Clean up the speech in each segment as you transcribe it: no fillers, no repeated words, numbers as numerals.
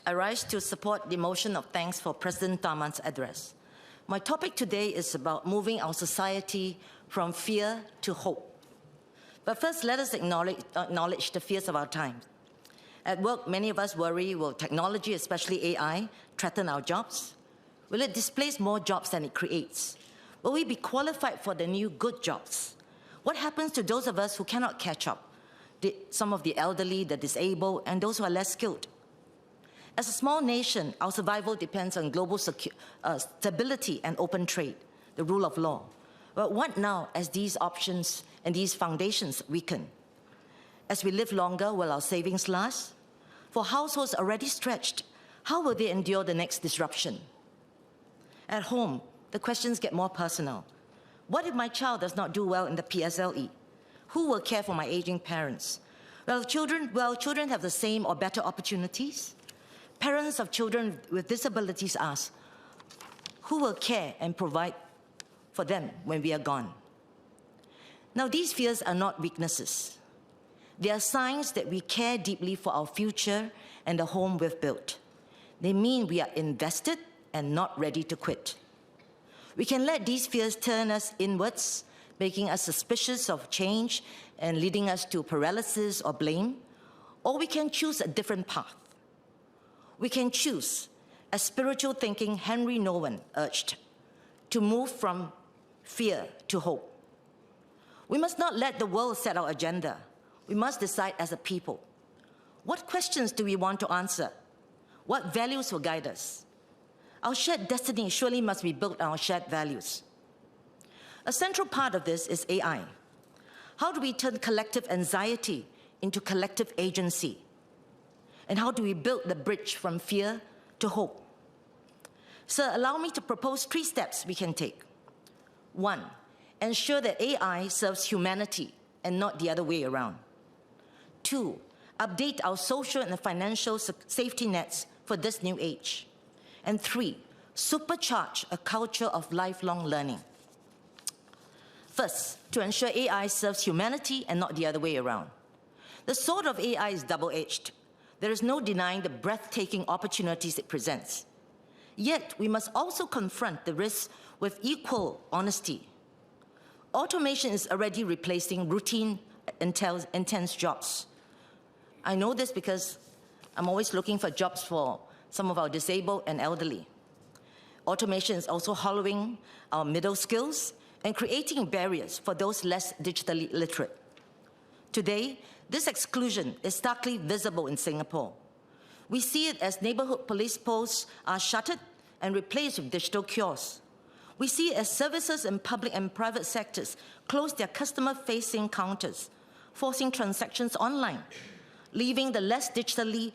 I rise to support the motion of thanks for President Tharman's address. My topic today is about moving our society from fear to hope. But first, let us acknowledge the fears of our time. At work, many of us worry, will technology, especially AI, threaten our jobs? Will it displace more jobs than it creates? Will we be qualified for the new good jobs? What happens to those of us who cannot catch up? Some of the elderly, the disabled, and those who are less skilled. As a small nation, our survival depends on global stability and open trade, the rule of law. But what now as these options and these foundations weaken? As we live longer, will our savings last? For households already stretched, how will they endure the next disruption? At home, the questions get more personal. What if my child does not do well in the PSLE? Who will care for my aging parents? Will children have the same or better opportunities? Parents of children with disabilities ask, who will care and provide for them when we are gone? Now, these fears are not weaknesses. They are signs that we care deeply for our future and the home we've built. They mean we are invested and not ready to quit. We can let these fears turn us inwards, making us suspicious of change and leading us to paralysis or blame, or we can choose a different path. We can choose, as spiritual thinking Henry Nouwen urged, to move from fear to hope. We must not let the world set our agenda. We must decide as a people. What questions do we want to answer? What values will guide us? Our shared destiny surely must be built on our shared values. A central part of this is AI. How do we turn collective anxiety into collective agency? And how do we build the bridge from fear to hope? Sir, allow me to propose 3 steps we can take. 1, ensure that AI serves humanity and not the other way around. 2, update our social and financial safety nets for this new age. And 3, supercharge a culture of lifelong learning. First, to ensure AI serves humanity and not the other way around. The sword of AI is double-edged. There is no denying the breathtaking opportunities it presents. Yet, we must also confront the risks with equal honesty. Automation is already replacing routine, intense jobs. I know this because I'm always looking for jobs for some of our disabled and elderly. Automation is also hollowing our middle skills and creating barriers for those less digitally literate. Today, this exclusion is starkly visible in Singapore. We see it as neighborhood police posts are shuttered and replaced with digital kiosks. We see it as services in public and private sectors close their customer-facing counters, forcing transactions online, leaving the less digitally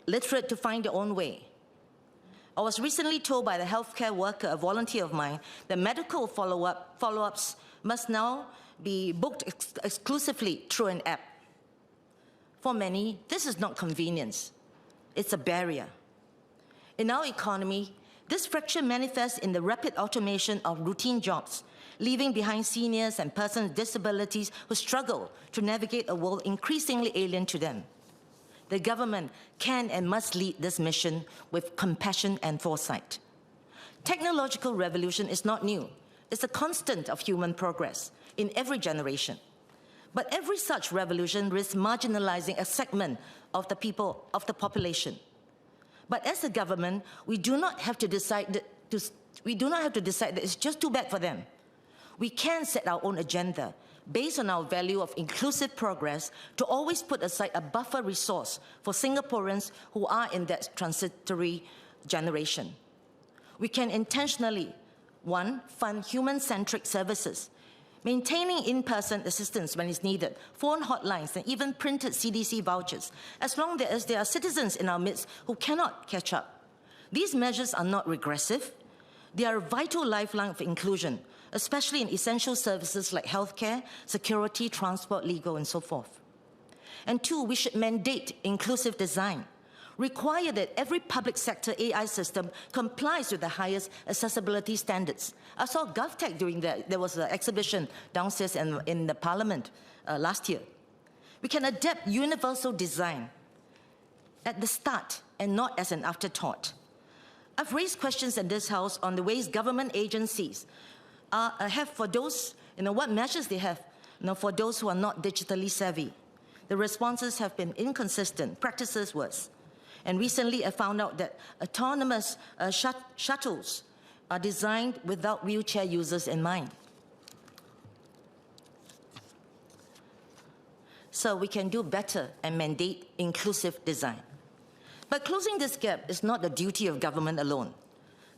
literate to find their own way. I was recently told by the healthcare worker, a volunteer of mine, that medical follow-ups must now be booked exclusively through an app. For many, this is not convenience. It's a barrier. In our economy, this fracture manifests in the rapid automation of routine jobs, leaving behind seniors and persons with disabilities who struggle to navigate a world increasingly alien to them. The government can and must lead this mission with compassion and foresight. Technological revolution is not new. It's a constant of human progress in every generation. But every such revolution risks marginalizing a segment of the people, of the population. But as a government, we do not have to decide that it's just too bad for them. We can set our own agenda based on our value of inclusive progress to always put aside a buffer resource for Singaporeans who are in that transitory generation. We can intentionally, 1, fund human-centric services, maintaining in-person assistance when it's needed, phone hotlines, and even printed CDC vouchers, as long as there are citizens in our midst who cannot catch up. These measures are not regressive. They are a vital lifeline of inclusion, especially in essential services like healthcare, security, transport, legal, and so forth. And 2, we should mandate inclusive design. Require that every public sector AI system complies with the highest accessibility standards. I saw GovTech doing that. There was an exhibition downstairs in the Parliament last year. We can adapt universal design at the start and not as an afterthought. I've raised questions in this House on the ways government agencies have for those, what measures they have for those who are not digitally savvy. The responses have been inconsistent, practices worse. And recently I found out that autonomous shuttles are designed without wheelchair users in mind. So we can do better and mandate inclusive design. But closing this gap is not the duty of government alone.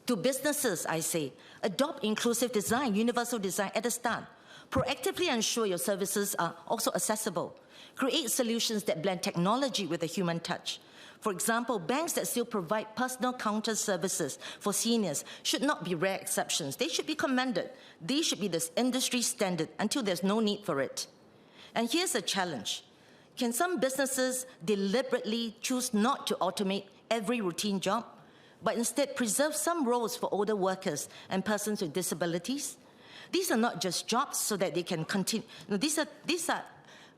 To businesses, I say, adopt inclusive design, universal design at the start. Proactively ensure your services are also accessible. Create solutions that blend technology with a human touch. For example, banks that still provide personal counter services for seniors should not be rare exceptions. They should be commended. They should be this industry standard until there's no need for it. And here's a challenge. Can some businesses deliberately choose not to automate every routine job, but instead preserve some roles for older workers and persons with disabilities? These are not just jobs so that they can continue. These are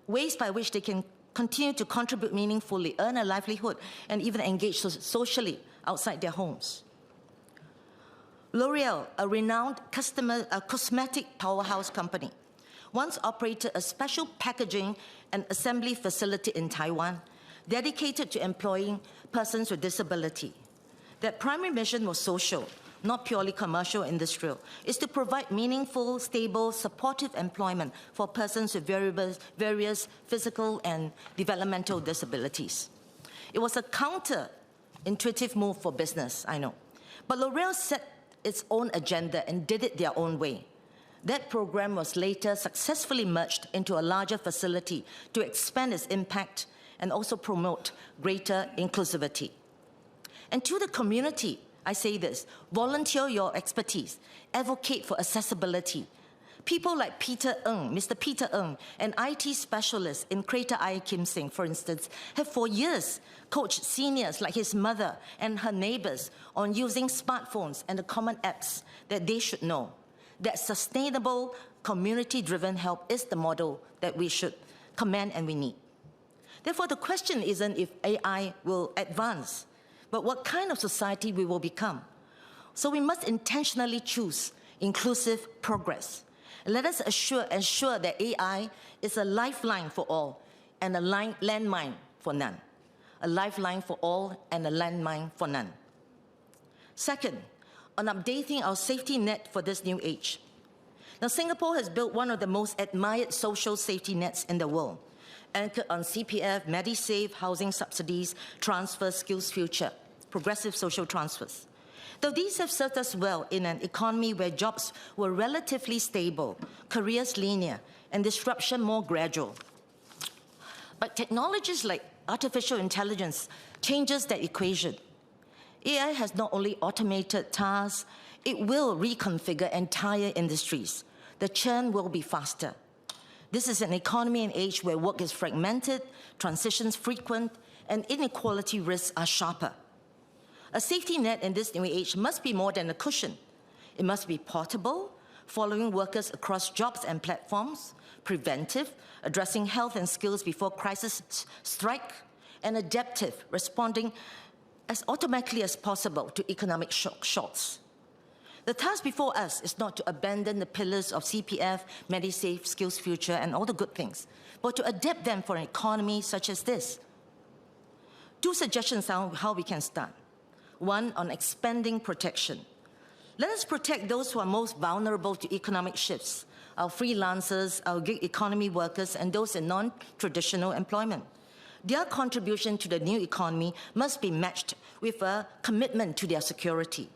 ways by which they can continue to contribute meaningfully, earn a livelihood, and even engage socially outside their homes. L'Oreal, a renowned cosmetic powerhouse company, once operated a special packaging and assembly facility in Taiwan dedicated to employing persons with disability. Their primary mission was social, not purely commercial industrial, is to provide meaningful, stable, supportive employment for persons with various physical and developmental disabilities. It was a counter-intuitive move for business, I know. But L'Oreal set its own agenda and did it their own way. That program was later successfully merged into a larger facility to expand its impact and also promote greater inclusivity. And to the community, I say this, volunteer your expertise, advocate for accessibility. People like Peter Ng, Mr. Peter Ng, an IT specialist in Greater I Kim Sing, for instance, have for years coached seniors like his mother and her neighbors on using smartphones and the common apps that they should know. That sustainable, community-driven help is the model that we should command and we need. Therefore, the question isn't if AI will advance, but what kind of society we will become. So we must intentionally choose inclusive progress. Let us ensure that AI is a lifeline for all and a landmine for none. A lifeline for all and a landmine for none. Second, on updating our safety net for this new age. Now, Singapore has built one of the most admired social safety nets in the world, anchored on CPF, MediSave, housing subsidies, transfers, skills future, progressive social transfers. Though these have served us well in an economy where jobs were relatively stable, careers linear, and disruption more gradual. But technologies like artificial intelligence changes that equation. AI has not only automated tasks, it will reconfigure entire industries. The churn will be faster. This is an economy and age where work is fragmented, transitions frequent, and inequality risks are sharper. A safety net in this new age must be more than a cushion. It must be portable, following workers across jobs and platforms, preventive, addressing health and skills before crises strike, and adaptive, responding as automatically as possible to economic shocks. The task before us is not to abandon the pillars of CPF, MediSave, Skills Future, and all the good things, but to adapt them for an economy such as this. Two suggestions on how we can start. One, on expanding protection. Let us protect those who are most vulnerable to economic shifts, our freelancers, our gig economy workers, and those in non-traditional employment. Their contribution to the new economy must be matched with a commitment to their security.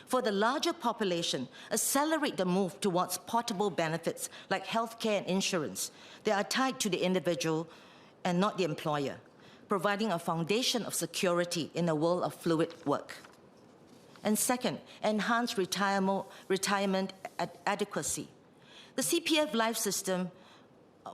For the larger population, accelerate the move towards portable benefits like healthcare and insurance that are tied to the individual and not the employer, providing a foundation of security in a world of fluid work. And second, enhance retirement adequacy. The CPF life system,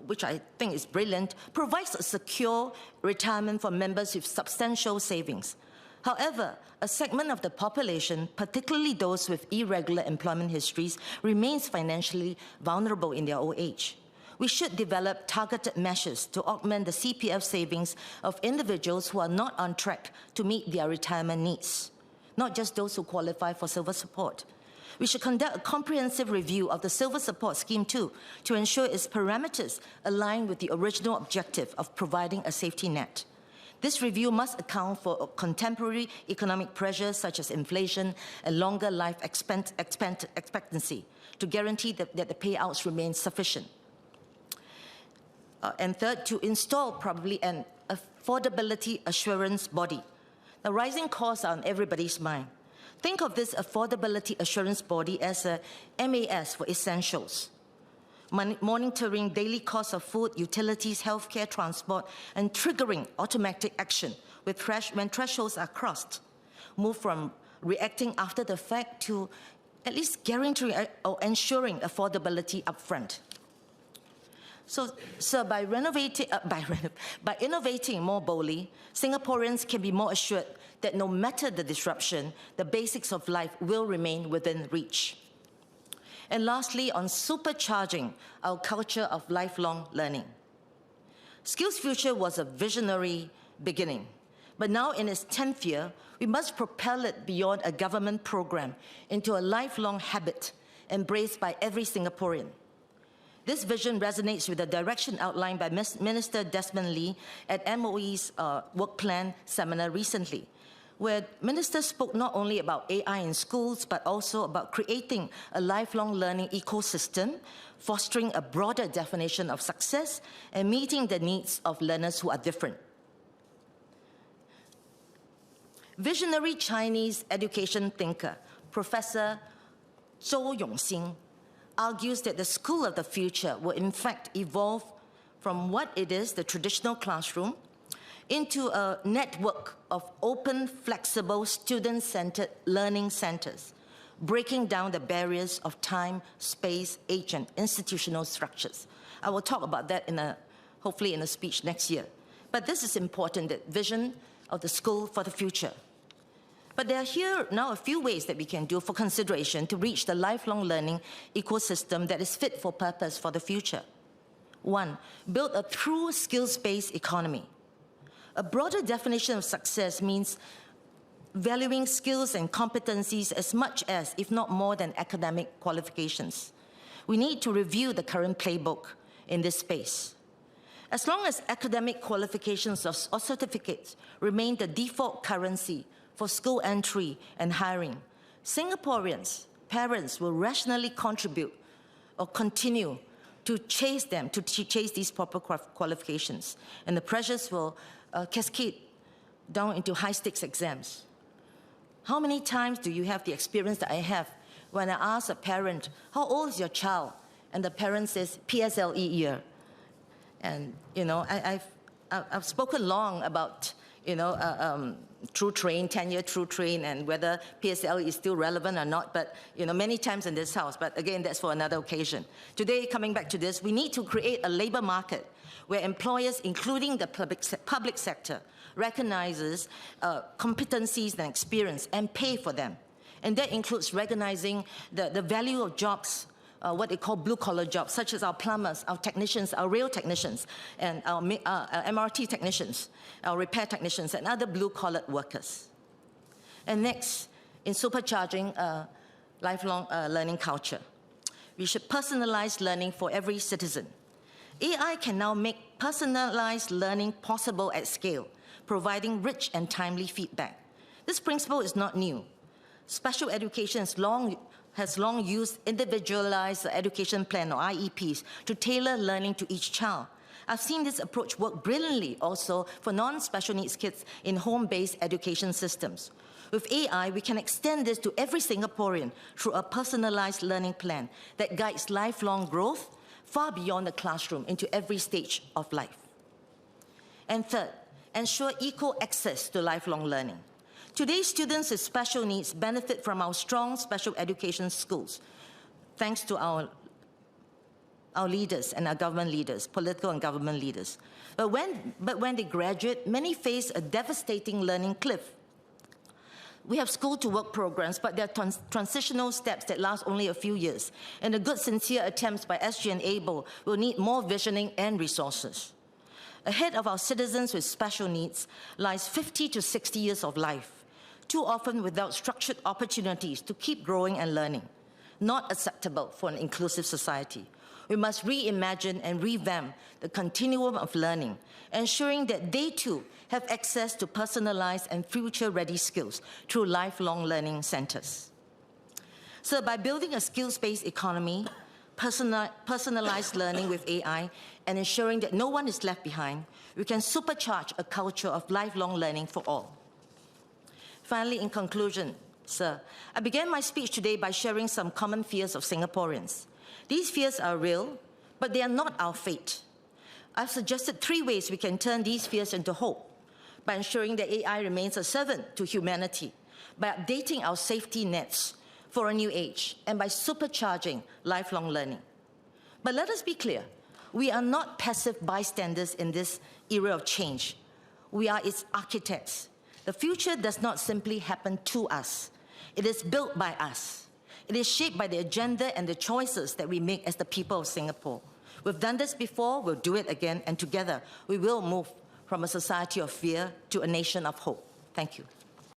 which I think is brilliant, provides a secure retirement for members with substantial savings. However, a segment of the population, particularly those with irregular employment histories, remains financially vulnerable in their old age. We should develop targeted measures to augment the CPF savings of individuals who are not on track to meet their retirement needs, not just those who qualify for silver support. We should conduct a comprehensive review of the silver support scheme too, to ensure its parameters align with the original objective of providing a safety net. This review must account for contemporary economic pressures such as inflation and longer life expectancy to guarantee that the payouts remain sufficient. And third, to install probably an affordability assurance body. The rising costs are on everybody's mind. Think of this affordability assurance body as a MAS for essentials, monitoring daily costs of food, utilities, healthcare, transport, and triggering automatic action when thresholds are crossed. Move from reacting after the fact to at least guaranteeing or ensuring affordability upfront. So by innovating more boldly, Singaporeans can be more assured that no matter the disruption, the basics of life will remain within reach. And lastly, on supercharging our culture of lifelong learning. SkillsFuture was a visionary beginning, but now in its 10th year, we must propel it beyond a government program into a lifelong habit embraced by every Singaporean. This vision resonates with the direction outlined by Minister Desmond Lee at MOE's work plan seminar recently, where ministers spoke not only about AI in schools, but also about creating a lifelong learning ecosystem, fostering a broader definition of success, and meeting the needs of learners who are different. Visionary Chinese education thinker, Professor Zhou Yongxing, argues that the school of the future will in fact evolve from what it is, the traditional classroom, into a network of open, flexible, student-centered learning centers, breaking down the barriers of time, space, age, and institutional structures. I will talk about that hopefully in a speech next year. But this is important, the vision of the school for the future. But there are here now a few ways that we can do for consideration to reach the lifelong learning ecosystem that is fit for purpose for the future. One, build a true skills-based economy. A broader definition of success means valuing skills and competencies as much as, if not more than, academic qualifications. We need to review the current playbook in this space. As long as academic qualifications or certificates remain the default currency for school entry and hiring, Singaporeans, parents will rationally contribute or continue to chase these proper qualifications, and the pressures will cascade down into high-stakes exams. How many times do you have the experience that I have when I ask a parent, how old is your child? And the parent says, PSLE year. And, you know, I've spoken long about, you know, True Train, 10-year True Train, and whether PSLE is still relevant or not, but, you know, many times in this house, but again, that's for another occasion. Today, coming back to this, we need to create a labor market where employers, including the public sector, recognizes competencies and experience and pay for them. And that includes recognizing the value of jobs, what they call blue-collar jobs, such as our plumbers, our technicians, our rail technicians, and our MRT technicians, our repair technicians, and other blue-collar workers. And next, in supercharging lifelong learning culture, we should personalize learning for every citizen. AI can now make personalized learning possible at scale, providing rich and timely feedback. This principle is not new. Special education has long used individualized education plan, or IEPs, to tailor learning to each child. I've seen this approach work brilliantly also for non-special needs kids in home-based education systems. With AI, we can extend this to every Singaporean through a personalized learning plan that guides lifelong growth far beyond the classroom into every stage of life. And third, ensure equal access to lifelong learning. Today's students with special needs benefit from our strong special education schools, thanks to our leaders and our government leaders, political and government leaders. But when they graduate, many face a devastating learning cliff. We have school-to-work programs, but they're transitional steps that last only a few years, and the good, sincere attempts by SG and ABLE will need more visioning and resources. Ahead of our citizens with special needs lies 50 to 60 years of life, too often without structured opportunities to keep growing and learning. Not acceptable for an inclusive society. We must reimagine and revamp the continuum of learning, ensuring that they too have access to personalized and future-ready skills through lifelong learning centers. So by building a skills-based economy, personalized learning with AI, and ensuring that no one is left behind, we can supercharge a culture of lifelong learning for all. Finally, in conclusion, sir, I began my speech today by sharing some common fears of Singaporeans. These fears are real, but they are not our fate. I've suggested 3 ways we can turn these fears into hope: by ensuring that AI remains a servant to humanity, by updating our safety nets for a new age, and by supercharging lifelong learning. But let us be clear, we are not passive bystanders in this era of change. We are its architects. The future does not simply happen to us. It is built by us. It is shaped by the agenda and the choices that we make as the people of Singapore. We've done this before, we'll do it again, and together we will move from a society of fear to a nation of hope. Thank you.